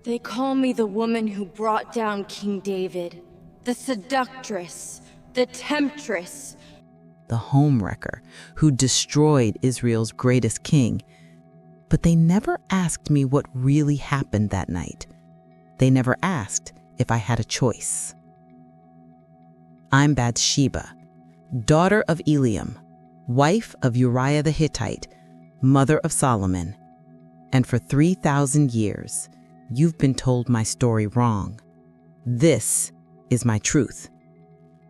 They call me the woman who brought down King David, the seductress, the temptress. The homewrecker who destroyed Israel's greatest king. But they never asked me what really happened that night. They never asked if I had a choice. I'm Bathsheba, daughter of Eliam, wife of Uriah the Hittite, mother of Solomon. And for 3,000 years, you've been told my story wrong. This is my truth.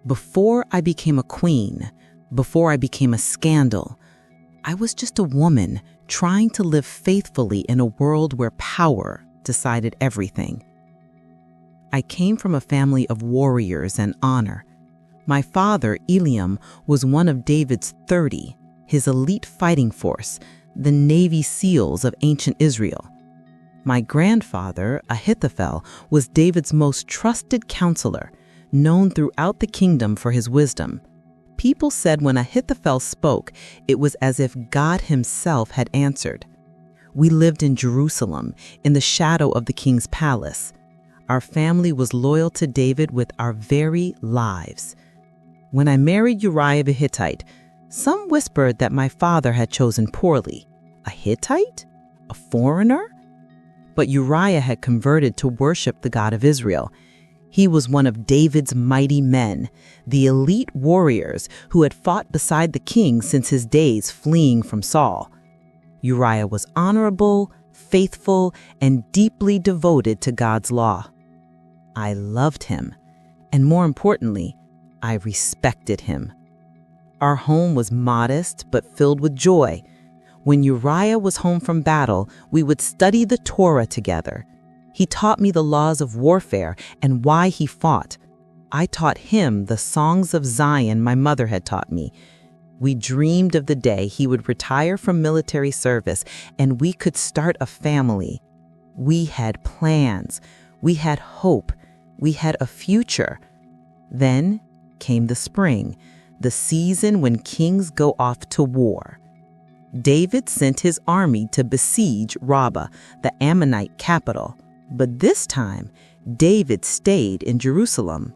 Before I became a queen, before I became a scandal, I was just a woman trying to live faithfully in a world where power decided everything. I came from a family of warriors and honor. My father, Eliam, was one of David's 30, his elite fighting force, the Navy SEALs of ancient Israel. My grandfather, Ahithophel, was David's most trusted counselor, known throughout the kingdom for his wisdom. People said when Ahithophel spoke, it was as if God himself had answered. We lived in Jerusalem, in the shadow of the king's palace. Our family was loyal to David with our very lives. When I married Uriah the Hittite, some whispered that my father had chosen poorly. A Hittite? A foreigner? But Uriah had converted to worship the God of Israel. He was one of David's mighty men, the elite warriors who had fought beside the king since his days fleeing from Saul. Uriah was honorable, faithful, and deeply devoted to God's law. I loved him, and more importantly, I respected him. Our home was modest but filled with joy. When Uriah was home from battle, we would study the Torah together. He taught me the laws of warfare and why he fought. I taught him the songs of Zion my mother had taught me. We dreamed of the day he would retire from military service and we could start a family. We had plans. We had hope. We had a future. Then came the spring, the season when kings go off to war. David sent his army to besiege Rabbah, the Ammonite capital. But this time, David stayed in Jerusalem.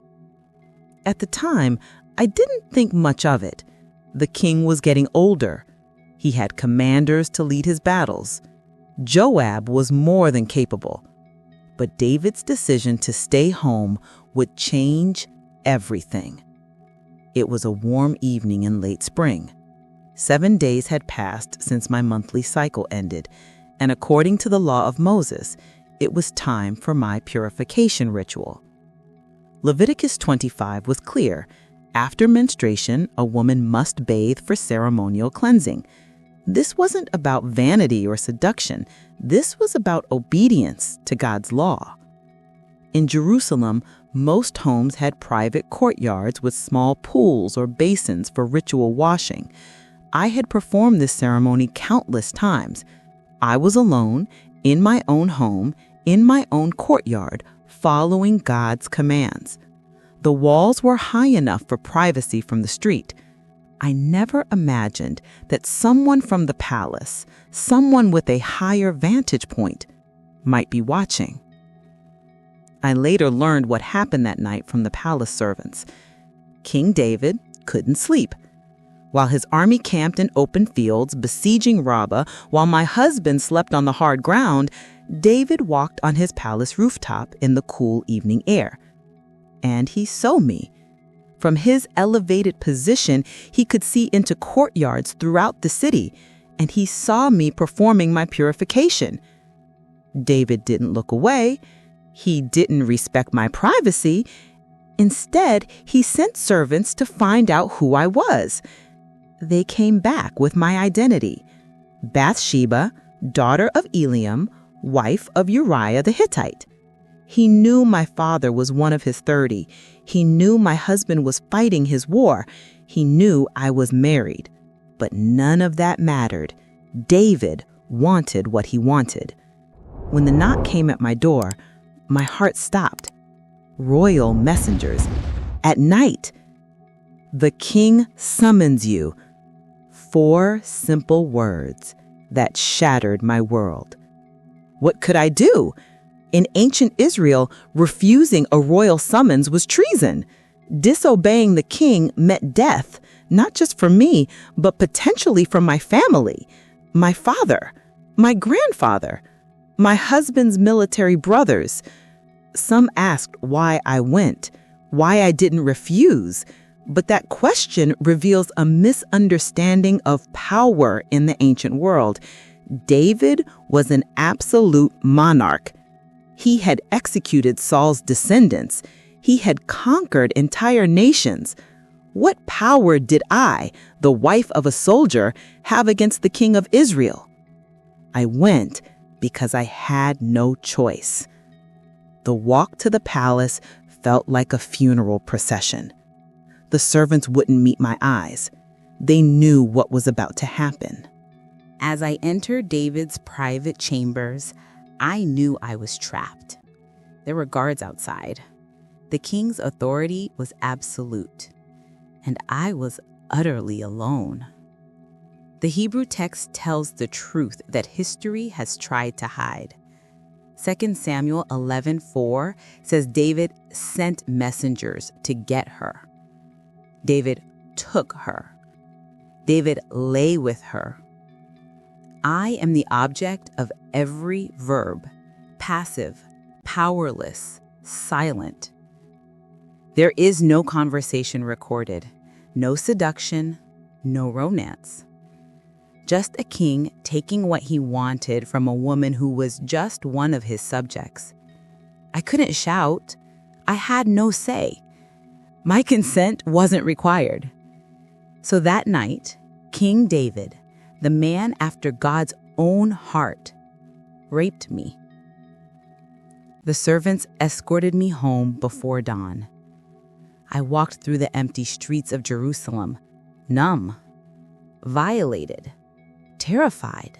At the time, I didn't think much of it. The king was getting older. He had commanders to lead his battles. Joab was more than capable. But David's decision to stay home would change everything. It was a warm evening in late spring. 7 days had passed since my monthly cycle ended, and according to the law of Moses, it was time for my purification ritual. Leviticus 25 was clear. After menstruation, a woman must bathe for ceremonial cleansing. This wasn't about vanity or seduction. This was about obedience to God's law. In Jerusalem, most homes had private courtyards with small pools or basins for ritual washing. I had performed this ceremony countless times. I was alone, in my own home, in my own courtyard, following God's commands. The walls were high enough for privacy from the street. I never imagined that someone from the palace, someone with a higher vantage point, might be watching. I later learned what happened that night from the palace servants. King David couldn't sleep. While his army camped in open fields, besieging Rabbah, while my husband slept on the hard ground, David walked on his palace rooftop in the cool evening air. And he saw me. From his elevated position, he could see into courtyards throughout the city, and he saw me performing my purification. David didn't look away. He didn't respect my privacy. Instead, he sent servants to find out who I was. They came back with my identity: Bathsheba, daughter of Eliam, wife of Uriah the Hittite. He knew my father was one of his 30. He knew my husband was fighting his war. He knew I was married. But none of that mattered. David wanted what he wanted. When the knock came at my door, my heart stopped. Royal messengers. At night. The king summons you. 4 simple words that shattered my world. What could I do? In ancient Israel, refusing a royal summons was treason. Disobeying the king meant death, not just for me, but potentially for my family, my father, my grandfather, my husband's military brothers. Some asked why I went, why I didn't refuse, but that question reveals a misunderstanding of power in the ancient world. David was an absolute monarch. He had executed Saul's descendants. He had conquered entire nations. What power did I, the wife of a soldier, have against the king of Israel? I went because I had no choice. The walk to the palace felt like a funeral procession. The servants wouldn't meet my eyes. They knew what was about to happen. As I entered David's private chambers, I knew I was trapped. There were guards outside. The king's authority was absolute, and I was utterly alone. The Hebrew text tells the truth that history has tried to hide. 2 Samuel 11:4 says David sent messengers to get her. David took her. David lay with her. I am the object of every verb, passive, powerless, silent. There is no conversation recorded, no seduction, no romance. Just a king taking what he wanted from a woman who was just one of his subjects. I couldn't shout. I had no say. My consent wasn't required. So that night, King David, the man after God's own heart, raped me. The servants escorted me home before dawn. I walked through the empty streets of Jerusalem, numb, violated, terrified.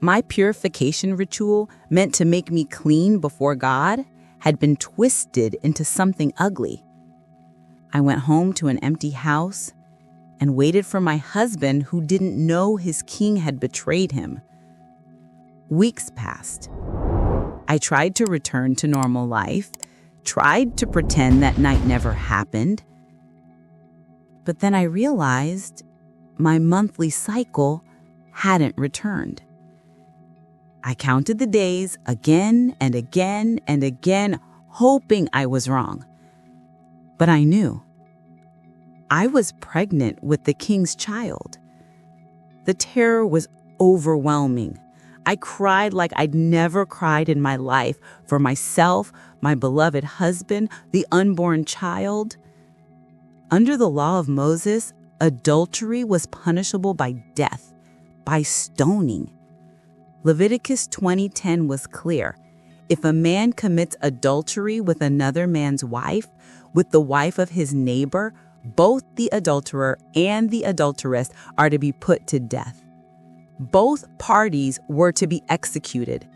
My purification ritual, meant to make me clean before God, had been twisted into something ugly. I went home to an empty house and waited for my husband, who didn't know his king had betrayed him. Weeks passed. I tried to return to normal life, tried to pretend that night never happened. But then I realized my monthly cycle hadn't returned. I counted the days again and again and again, hoping I was wrong. But I knew. I was pregnant with the king's child. The terror was overwhelming. I cried like I'd never cried in my life for myself, my beloved husband, the unborn child. Under the law of Moses, adultery was punishable by death, by stoning. Leviticus 20:10 was clear. If a man commits adultery with another man's wife, with the wife of his neighbor, both the adulterer and the adulteress are to be put to death. Both parties were to be executed.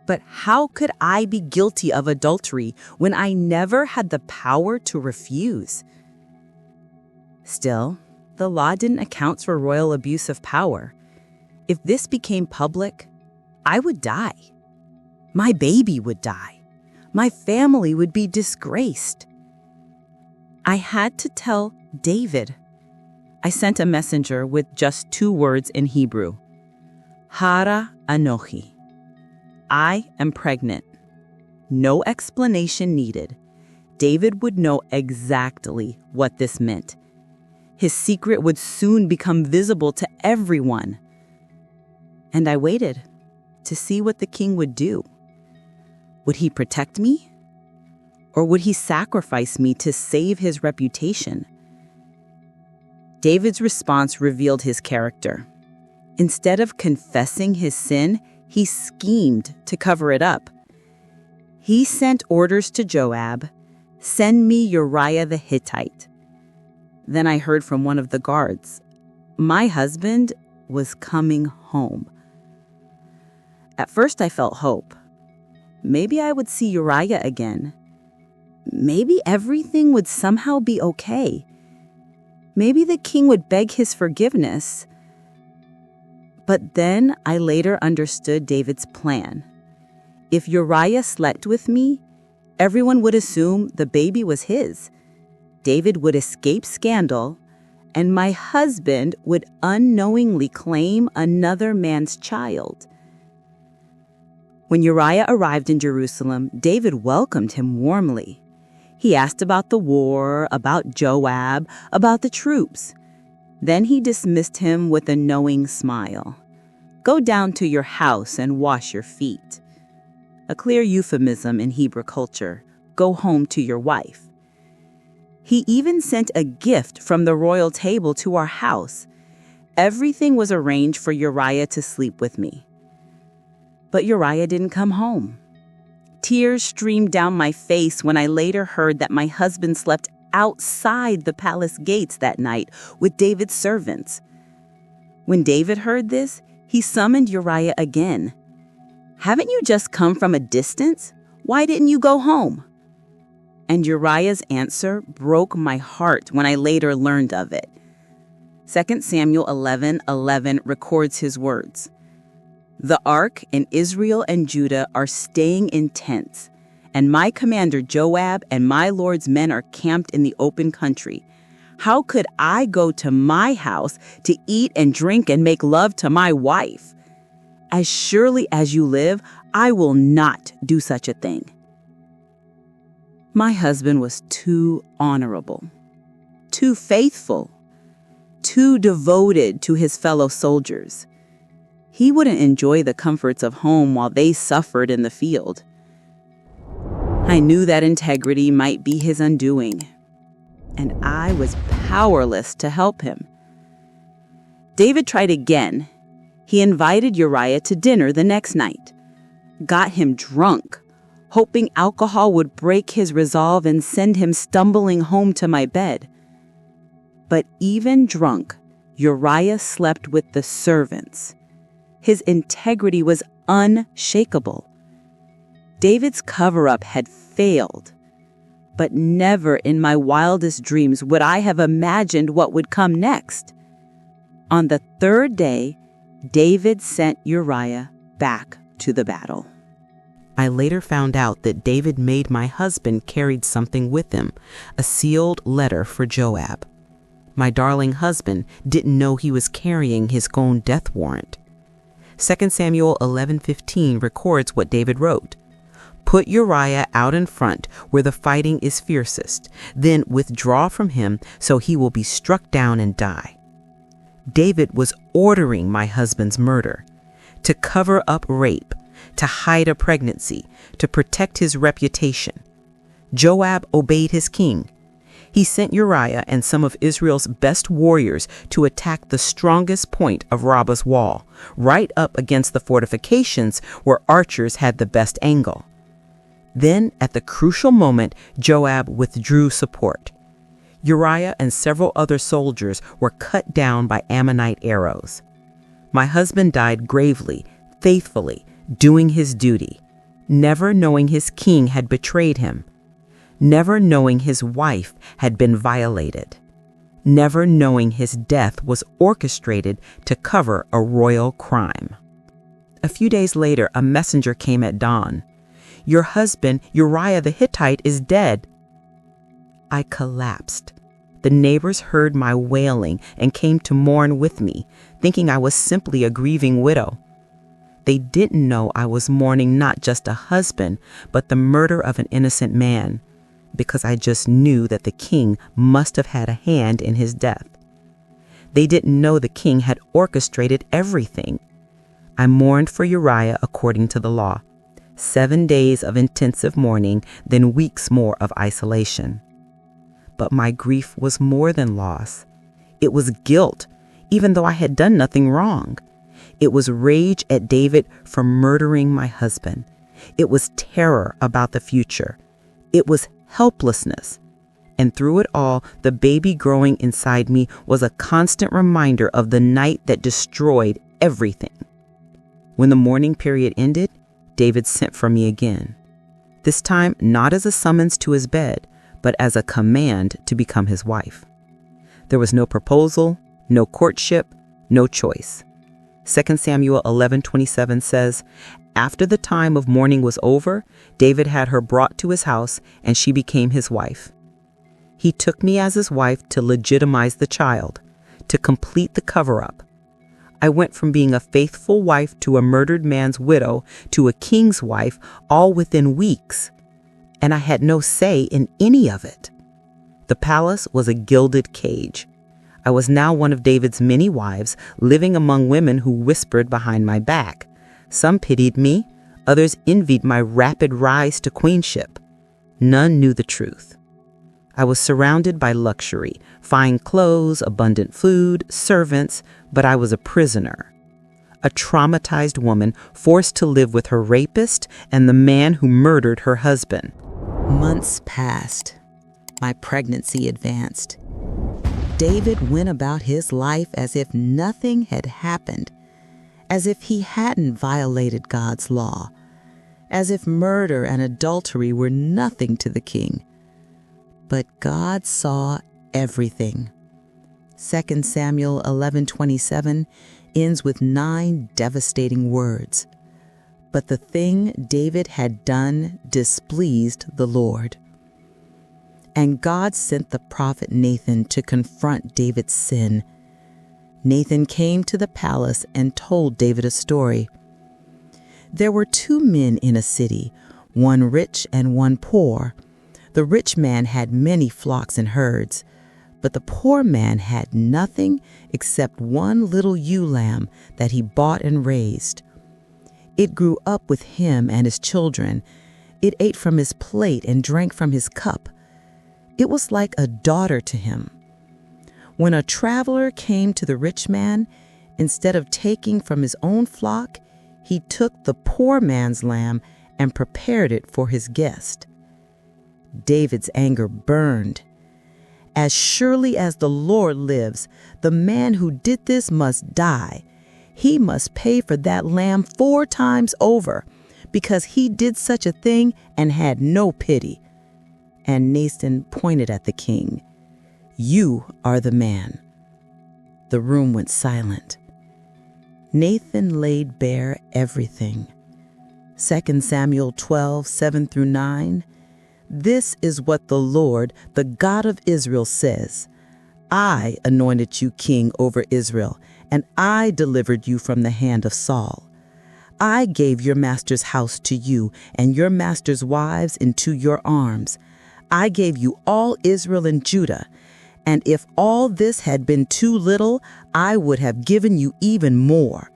But how could I be guilty of adultery when I never had the power to refuse? Still, the law didn't account for royal abuse of power. If this became public, I would die. My baby would die. My family would be disgraced. I had to tell David. I sent a messenger with just 2 words in Hebrew. Hara Anochi. I am pregnant. No explanation needed. David would know exactly what this meant. His secret would soon become visible to everyone. And I waited to see what the king would do. Would he protect me? Or would he sacrifice me to save his reputation? David's response revealed his character. Instead of confessing his sin, he schemed to cover it up. He sent orders to Joab, "Send me Uriah the Hittite." Then I heard from one of the guards, my husband was coming home. At first I felt hope. Maybe I would see Uriah again. Maybe everything would somehow be okay. Maybe the king would beg his forgiveness. But then I later understood David's plan. If Uriah slept with me, everyone would assume the baby was his. David would escape scandal, and my husband would unknowingly claim another man's child. When Uriah arrived in Jerusalem, David welcomed him warmly. He asked about the war, about Joab, about the troops. Then he dismissed him with a knowing smile. "Go down to your house and wash your feet." A clear euphemism in Hebrew culture. Go home to your wife. He even sent a gift from the royal table to our house. Everything was arranged for Uriah to sleep with me. But Uriah didn't come home. Tears streamed down my face when I later heard that my husband slept outside the palace gates that night with David's servants. When David heard this, he summoned Uriah again. "Haven't you just come from a distance? Why didn't you go home?" And Uriah's answer broke my heart when I later learned of it. 2 Samuel 11:11 records his words. "The ark and Israel and Judah are staying in tents, and my commander Joab and my lord's men are camped in the open country. How could I go to my house to eat and drink and make love to my wife? As surely as you live, I will not do such a thing." My husband was too honorable, too faithful, too devoted to his fellow soldiers. He wouldn't enjoy the comforts of home while they suffered in the field. I knew that integrity might be his undoing, and I was powerless to help him. David tried again. He invited Uriah to dinner the next night, got him drunk, hoping alcohol would break his resolve and send him stumbling home to my bed. But even drunk, Uriah slept with the servants. His integrity was unshakable. David's cover-up had failed, but never in my wildest dreams would I have imagined what would come next. On the third day, David sent Uriah back to the battle. I later found out that David made my husband carried something with him, a sealed letter for Joab. My darling husband didn't know he was carrying his own death warrant. 2 Samuel 11:15 records what David wrote. "Put Uriah out in front where the fighting is fiercest, then withdraw from him so he will be struck down and die." David was ordering my husband's murder, to cover up rape, to hide a pregnancy, to protect his reputation. Joab obeyed his king. He sent Uriah and some of Israel's best warriors to attack the strongest point of Rabbah's wall, right up against the fortifications where archers had the best angle. Then, at the crucial moment, Joab withdrew support. Uriah and several other soldiers were cut down by Ammonite arrows. My husband died gravely, faithfully, doing his duty, never knowing his king had betrayed him, never knowing his wife had been violated, never knowing his death was orchestrated to cover a royal crime. A few days later, a messenger came at dawn. "Your husband, Uriah the Hittite, is dead." I collapsed. The neighbors heard my wailing and came to mourn with me, thinking I was simply a grieving widow. They didn't know I was mourning not just a husband, but the murder of an innocent man, because I just knew that the king must have had a hand in his death. They didn't know the king had orchestrated everything. I mourned for Uriah according to the law. 7 days of intensive mourning, then weeks more of isolation. But my grief was more than loss. It was guilt, even though I had done nothing wrong. It was rage at David for murdering my husband. It was terror about the future. It was helplessness. And through it all, the baby growing inside me was a constant reminder of the night that destroyed everything. When the mourning period ended, David sent for me again. This time, not as a summons to his bed, but as a command to become his wife. There was no proposal, no courtship, no choice. 2 Samuel 11:27 says, After the time of mourning was over, David had her brought to his house, and she became his wife. He took me as his wife to legitimize the child, to complete the cover-up. I went from being a faithful wife to a murdered man's widow to a king's wife, all within weeks. And I had no say in any of it. The palace was a gilded cage. I was now one of David's many wives, living among women who whispered behind my back. Some pitied me, others envied my rapid rise to queenship. None knew the truth. I was surrounded by luxury, fine clothes, abundant food, servants, but I was a prisoner. A traumatized woman forced to live with her rapist and the man who murdered her husband. Months passed. My pregnancy advanced. David went about his life as if nothing had happened, as if he hadn't violated God's law, as if murder and adultery were nothing to the king. But God saw everything. 2 Samuel 11:27 ends with 9 devastating words. But the thing David had done displeased the Lord. And God sent the prophet Nathan to confront David's sin. Nathan came to the palace and told David a story. There were 2 men in a city, one rich and one poor. The rich man had many flocks and herds, but the poor man had nothing except one little ewe lamb that he bought and raised. It grew up with him and his children. It ate from his plate and drank from his cup. It was like a daughter to him. When a traveler came to the rich man, instead of taking from his own flock, he took the poor man's lamb and prepared it for his guest. David's anger burned. As surely as the Lord lives, the man who did this must die. He must pay for that lamb 4 times over, because he did such a thing and had no pity. And Nathan pointed at the king. You are the man. The room went silent. Nathan laid bare everything. 2 Samuel 12:7-9. This is what the Lord, the God of Israel, says. I anointed you king over Israel, and I delivered you from the hand of Saul. I gave your master's house to you, and your master's wives into your arms. I gave you all Israel and Judah, and if all this had been too little, I would have given you even more.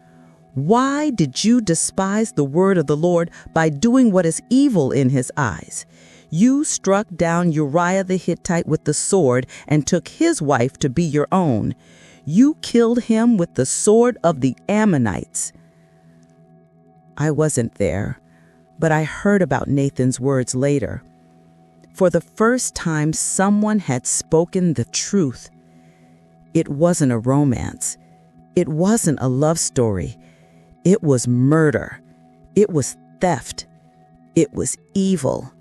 Why did you despise the word of the Lord by doing what is evil in his eyes? You struck down Uriah the Hittite with the sword and took his wife to be your own. You killed him with the sword of the Ammonites. I wasn't there, but I heard about Nathan's words later. For the first time, someone had spoken the truth. It wasn't a romance. It wasn't a love story. It was murder. It was theft. It was evil.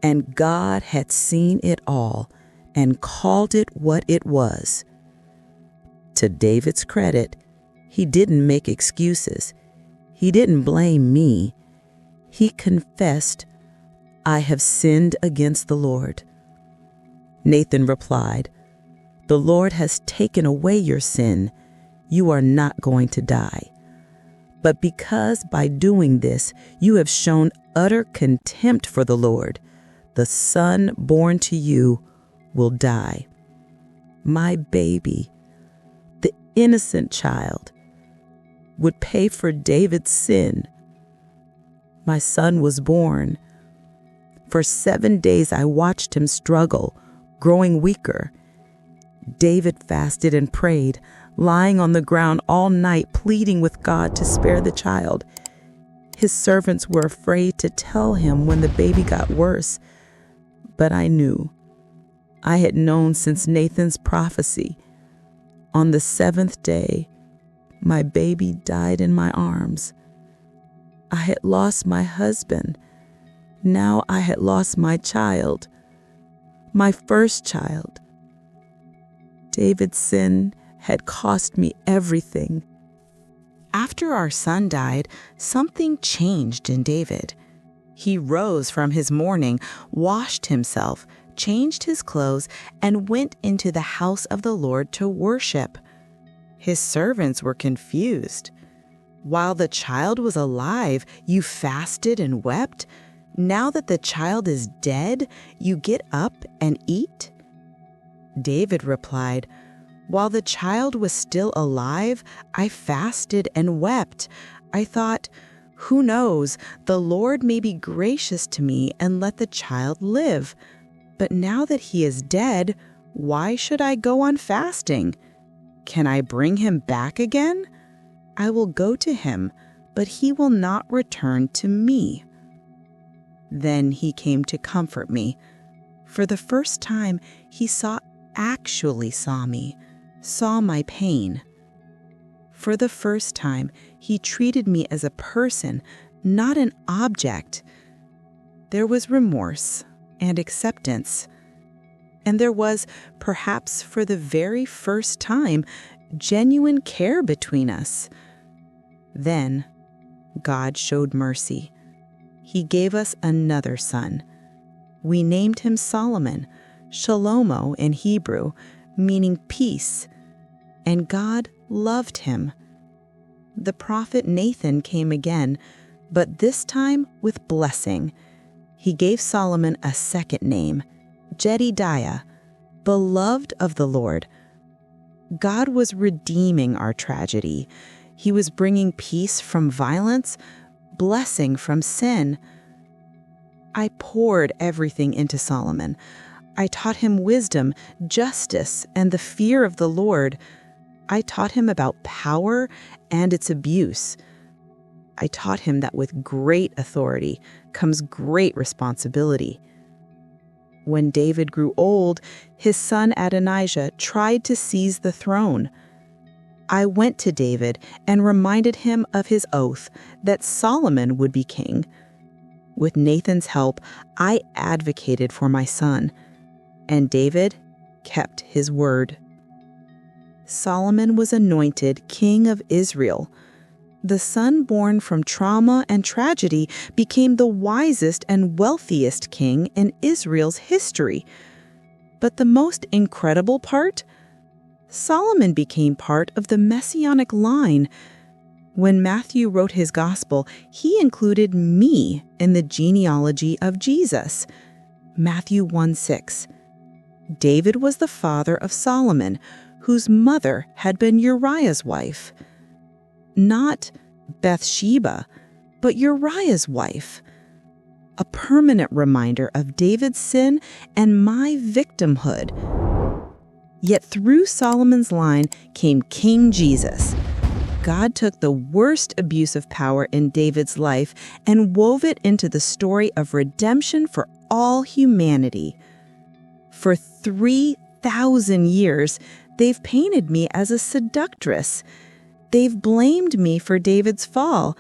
And God had seen it all and called it what it was. To David's credit, he didn't make excuses. He didn't blame me. He confessed, I have sinned against the Lord. Nathan replied, the Lord has taken away your sin. You are not going to die. But because by doing this you have shown utter contempt for the Lord, the son born to you will die. My baby, the innocent child, would pay for David's sin. My son was born. For 7 days I watched him struggle, growing weaker. David fasted and prayed, lying on the ground all night, pleading with God to spare the child. His servants were afraid to tell him when the baby got worse, but I knew. I had known since Nathan's prophecy. On the 7th day, my baby died in my arms. I had lost my husband. Now I had lost my child, my first child. David's sin had cost me everything. After our son died, something changed in David. He rose from his mourning, washed himself, changed his clothes, and went into the house of the Lord to worship. His servants were confused. While the child was alive, you fasted and wept. Now that the child is dead, you get up and eat? David replied, "While the child was still alive, I fasted and wept. I thought, 'Who knows, the Lord may be gracious to me and let the child live.' But now that he is dead, why should I go on fasting? Can I bring him back again? I will go to him, but he will not return to me." Then he came to comfort me. For the first time, he actually saw me, saw my pain. For the first time, he treated me as a person, not an object. There was remorse and acceptance. And there was, perhaps for the very first time, genuine care between us. Then, God showed mercy. He gave us another son. We named him Solomon, Shalomo in Hebrew, meaning peace. And God loved him. The prophet Nathan came again, but this time with blessing. He gave Solomon a second name, Jedidiah, beloved of the Lord. God was redeeming our tragedy. He was bringing peace from violence, blessing from sin. I poured everything into Solomon. I taught him wisdom, justice, and the fear of the Lord. I taught him about power and its abuse. I taught him that with great authority comes great responsibility. When David grew old, his son Adonijah tried to seize the throne. I went to David and reminded him of his oath that Solomon would be king. With Nathan's help, I advocated for my son, and David kept his word. Solomon was anointed king of Israel. The son born from trauma and tragedy became the wisest and wealthiest king in Israel's history. But the most incredible part? Solomon became part of the messianic line. When Matthew wrote his gospel, he included me in the genealogy of Jesus. Matthew 1:6. David was the father of Solomon, whose mother had been Uriah's wife. Not Bathsheba, but Uriah's wife. A permanent reminder of David's sin and my victimhood. Yet through Solomon's line came King Jesus. God took the worst abuse of power in David's life and wove it into the story of redemption for all humanity. For 3,000 years, they've painted me as a seductress. They've blamed me for David's fall.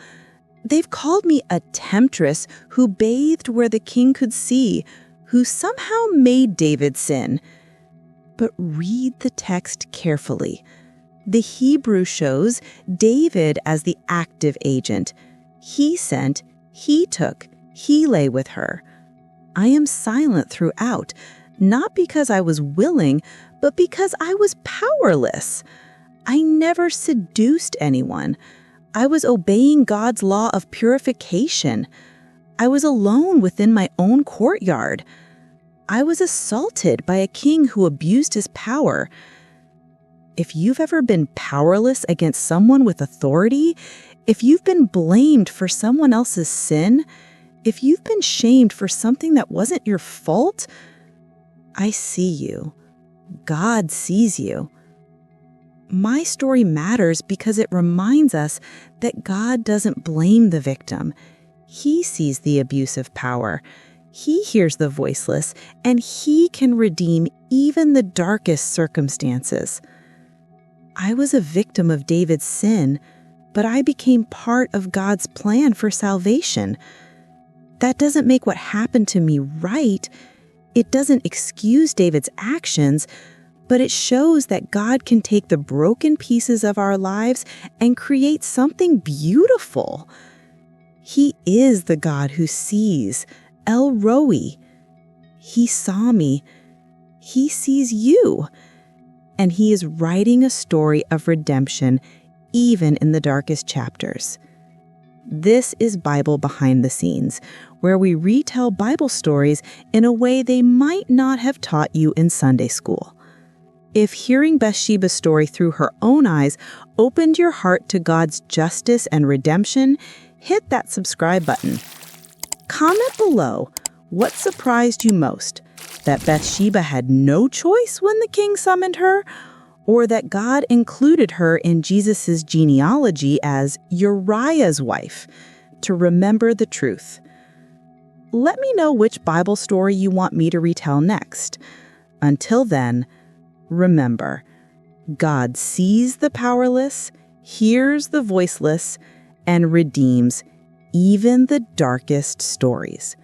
They've called me a temptress who bathed where the king could see, who somehow made David sin. But read the text carefully. The Hebrew shows David as the active agent. He sent, he took, he lay with her. I am silent throughout, not because I was willing, but because I was powerless. I never seduced anyone. I was obeying God's law of purification. I was alone within my own courtyard. I was assaulted by a king who abused his power. If you've ever been powerless against someone with authority, if you've been blamed for someone else's sin, if you've been shamed for something that wasn't your fault, I see you. God sees you. My story matters because it reminds us that God doesn't blame the victim. He sees the abuse of power. He hears the voiceless, and he can redeem even the darkest circumstances. I was a victim of David's sin, but I became part of God's plan for salvation. That doesn't make what happened to me right. It doesn't excuse David's actions, but it shows that God can take the broken pieces of our lives and create something beautiful. He is the God who sees, El Roi. He saw me. He sees you. And he is writing a story of redemption even in the darkest chapters. This is Bible Behind the Scenes, where we retell Bible stories in a way they might not have taught you in Sunday school. If hearing Bathsheba's story through her own eyes opened your heart to God's justice and redemption, hit that subscribe button. Comment below what surprised you most, that Bathsheba had no choice when the king summoned her, or that God included her in Jesus' genealogy as Uriah's wife, to remember the truth. Let me know which Bible story you want me to retell next. Until then, remember, God sees the powerless, hears the voiceless, and redeems even the darkest stories.